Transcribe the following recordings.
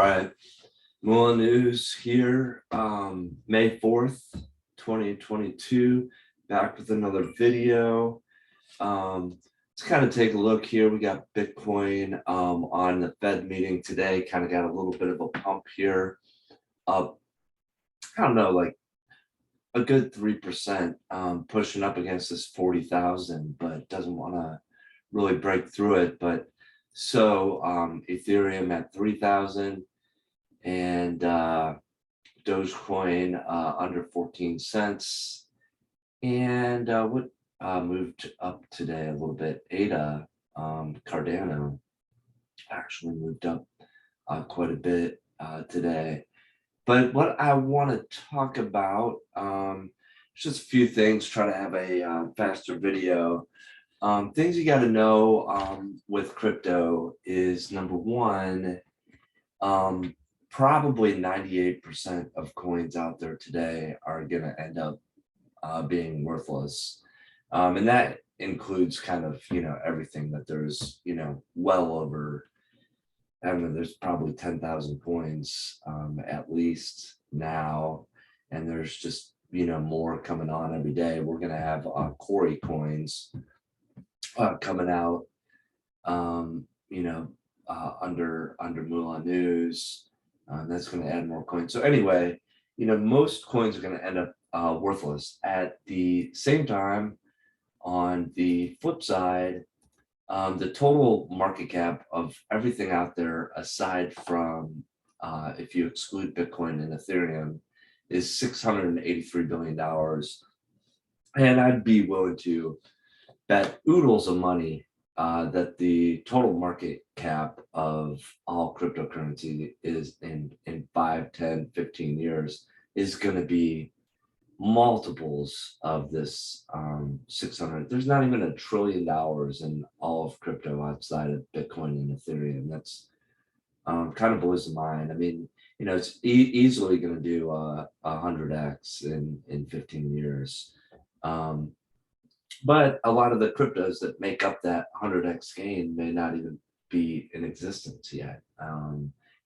All right, Mullen News here, May 4th, 2022, back with another video. Let's kind of take a look here. We got Bitcoin on the Fed meeting today, kind of got a little bit of a pump here, up, I don't know, like a good 3%, pushing up against this 40,000, but doesn't want to really break through it. But so Ethereum at 3,000 and Dogecoin under 14 cents. And what moved up today a little bit, ADA, Cardano actually moved up quite a bit today. But what I want to talk about, just a few things, try to have a faster video. Things you got to know with crypto is, number one, probably 98% of coins out there today are going to end up being worthless. And that includes kind of, everything that there's, well over, I don't know, there's probably 10,000 coins at least now. And there's just, more coming on every day. We're going to have Corey coins coming out, under Mulan News. That's going to add more coins. So anyway, most coins are going to end up worthless. At the same time, on the flip side, the total market cap of everything out there, aside from if you exclude Bitcoin and Ethereum, is $683 billion. And I'd be willing to bet oodles of money that the total market cap of all cryptocurrency is in 5, 10, 15 years is going to be multiples of this 600. There's not even $1 trillion in all of crypto outside of Bitcoin and Ethereum. That's kind of blows the mind. I mean, it's easily going to do 100x in 15 years. But a lot of the cryptos that make up that 100x gain may not even be in existence yet. A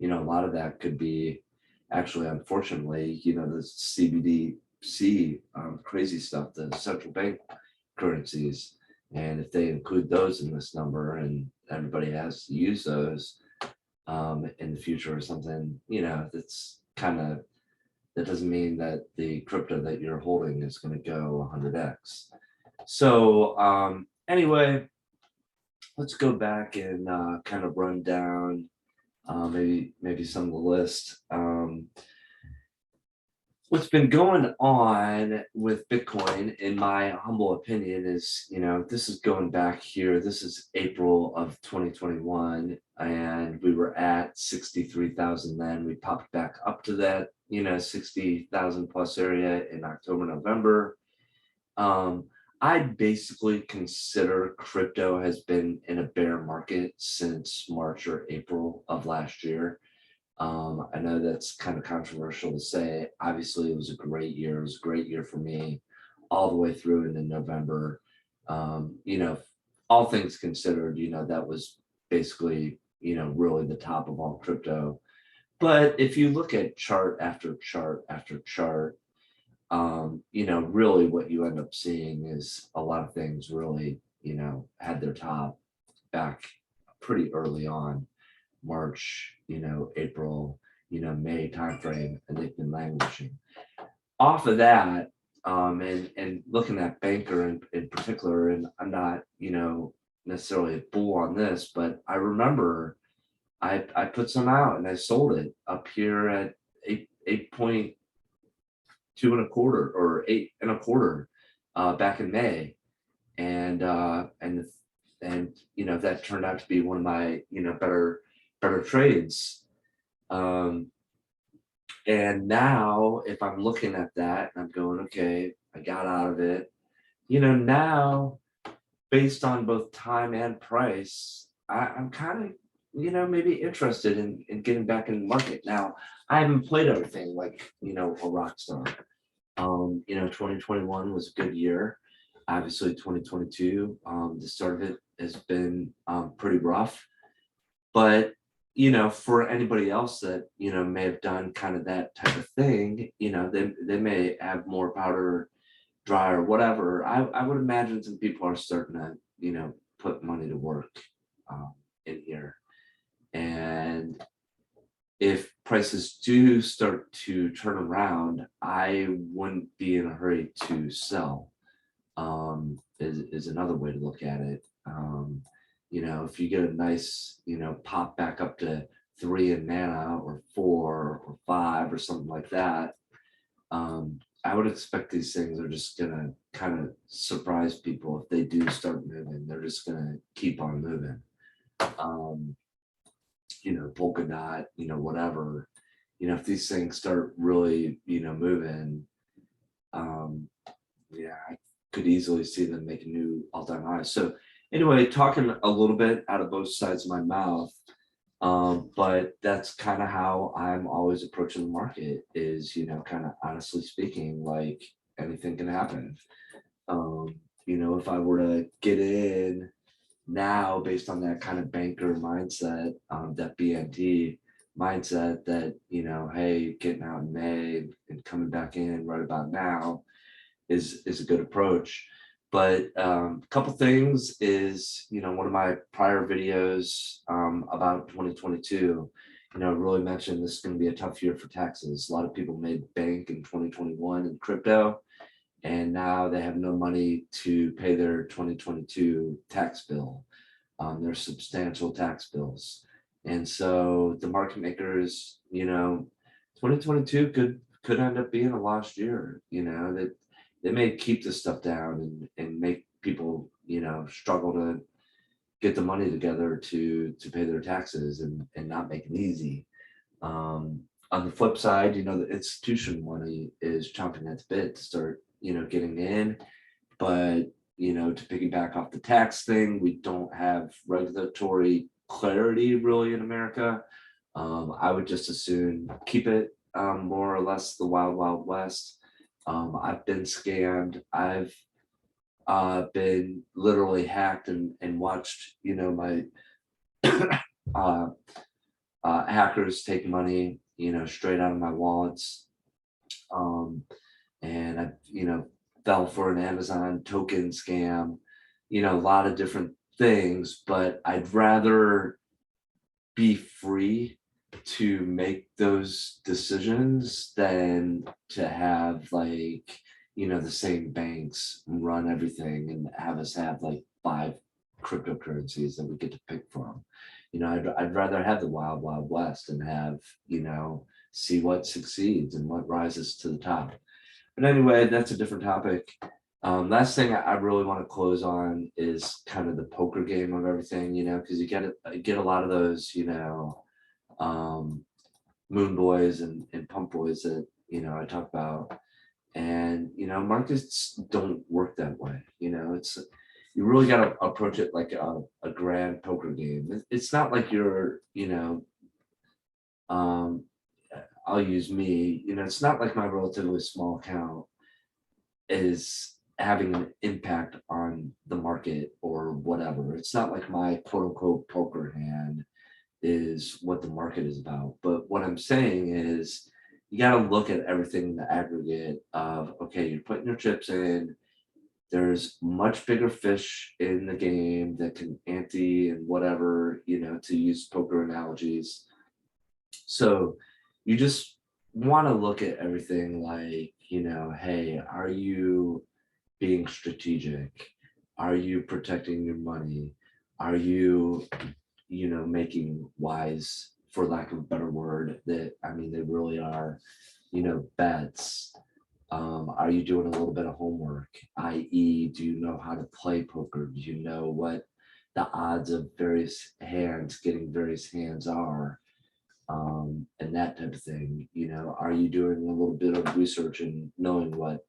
lot of that could be actually, unfortunately, the CBDC crazy stuff, the central bank currencies. And if they include those in this number and everybody has to use those in the future or something, that's kind of, that doesn't mean that the crypto that you're holding is going to go 100x. So anyway, let's go back and kind of run down maybe some of the list. What's been going on with Bitcoin, in my humble opinion, is, this is going back here. This is April of 2021, and we were at 63,000 then. We popped back up to that, 60,000 plus area in October, November. I basically consider crypto has been in a bear market since March or April of last year. I know that's kind of controversial to say. Obviously, it was a great year. It was a great year for me all the way through into November. All things considered, that was basically, really the top of all crypto. But if you look at chart after chart after chart, really what you end up seeing is a lot of things really, had their top back pretty early on, March, April, May timeframe, and they've been languishing. Off of that, and looking at Banker in particular, and I'm not, necessarily a bull on this, but I remember I put some out and I sold it up here at 8.2 and a quarter or 8 and a quarter back in May, and that turned out to be one of my better trades. And now if I'm looking at that and I'm going, okay, I got out of it, now based on both time and price, I'm kind of maybe interested in getting back in the market. Now, I haven't played everything like, a rock star. 2021 was a good year. Obviously, 2022, the start of it has been pretty rough. But for anybody else that, may have done kind of that type of thing, they may have more powder dry or whatever. I would imagine some people are starting to, put money to work in here. And if prices do start to turn around, I wouldn't be in a hurry to sell, is another way to look at it. If you get a nice, pop back up to 3 in mana or 4 or 5 or something like that, I would expect these things are just gonna kind of surprise people if they do start moving. They're just gonna keep on moving. Um, polka dot, whatever. If these things start really, moving, um, yeah, I could easily see them make a new all-time high. So anyway, talking a little bit out of both sides of my mouth, but that's kind of how I'm always approaching the market is, kind of honestly speaking, like anything can happen. If I were to get in now based on that kind of banker mindset, that BNT mindset that, hey, getting out in May and coming back in right about now is a good approach. But a couple things is, one of my prior videos about 2022, really mentioned this is going to be a tough year for taxes. A lot of people made bank in 2021 in crypto, and now they have no money to pay their 2022 tax bill. Their substantial tax bills. And so the market makers, 2022 could end up being a lost year, that they may keep this stuff down and make people, struggle to get the money together to pay their taxes and not make it easy. On the flip side, the institutional money is chomping at the bit to start, getting in. But, to piggyback off the tax thing, we don't have regulatory clarity really in America. I would just as soon keep it more or less the wild, wild west. I've been scammed. I've been literally hacked and watched, my uh, hackers take money, straight out of my wallets. And I, fell for an Amazon token scam, a lot of different things, but I'd rather be free to make those decisions than to have like, the same banks run everything and have us have like 5 cryptocurrencies that we get to pick from. I'd rather have the wild, wild west and have, see what succeeds and what rises to the top. But anyway, that's a different topic. Last thing I really want to close on is kind of the poker game of everything, because you get a lot of those, moon boys and pump boys that, I talk about. And, markets don't work that way. It's, you really got to approach it like a grand poker game. It's not like you're, um, I'll use me, it's not like my relatively small account is having an impact on the market or whatever. It's not like my quote unquote poker hand is what the market is about. But what I'm saying is you got to look at everything in the aggregate of, okay, you're putting your chips in. There's much bigger fish in the game that can ante and whatever, to use poker analogies. So you just want to look at everything like, hey, are you being strategic? Are you protecting your money? Are you, making wise, for lack of a better word, that I mean, they really are, bets? Are you doing a little bit of homework? I.e., do you know how to play poker? Do you know what the odds of various hands getting various hands are? And that type of thing. Are you doing a little bit of research and knowing what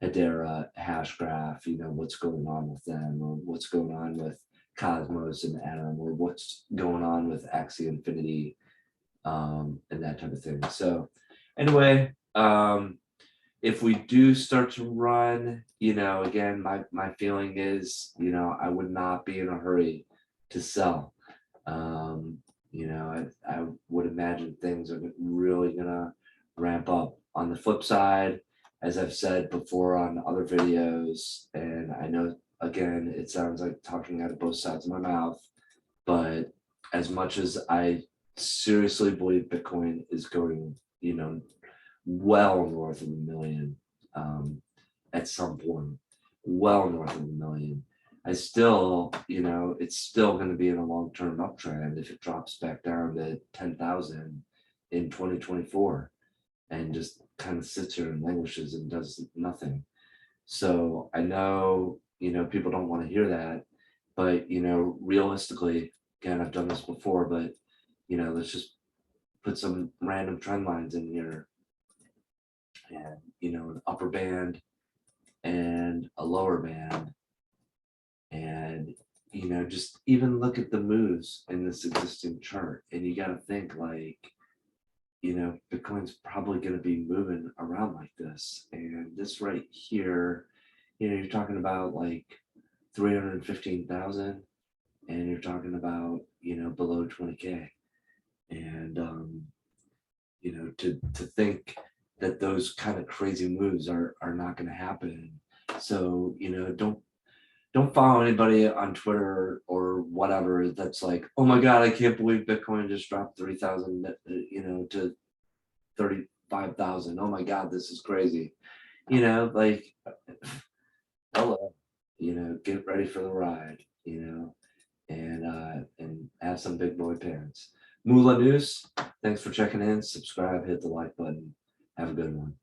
Hedera, Hashgraph, what's going on with them, or what's going on with Cosmos and Atom, or what's going on with Axie Infinity, and that type of thing. So anyway, if we do start to run, again, my feeling is, I would not be in a hurry to sell. I would imagine things are really gonna ramp up. On the flip side, as I've said before on other videos, and I know again, it sounds like talking out of both sides of my mouth, but as much as I seriously believe Bitcoin is going, well north of a million, at some point, well north of a million. I still, it's still going to be in a long-term uptrend if it drops back down to 10,000 in 2024 and just kind of sits here and languishes and does nothing. So I know, people don't want to hear that, but, realistically, again, I've done this before, but, let's just put some random trend lines in here and, an upper band and a lower band. And, just even look at the moves in this existing chart. And you got to think like, Bitcoin's probably going to be moving around like this. And this right here, you're talking about like 315,000 and you're talking about, below 20K. And, to think that those kind of crazy moves are not going to happen. So, don't follow anybody on Twitter or whatever that's like, oh my God, I can't believe Bitcoin just dropped 3,000, to 35,000. Oh my God, this is crazy. Like, hello, get ready for the ride, and have some big boy pants. Moolah News, thanks for checking in. Subscribe, hit the like button. Have a good one.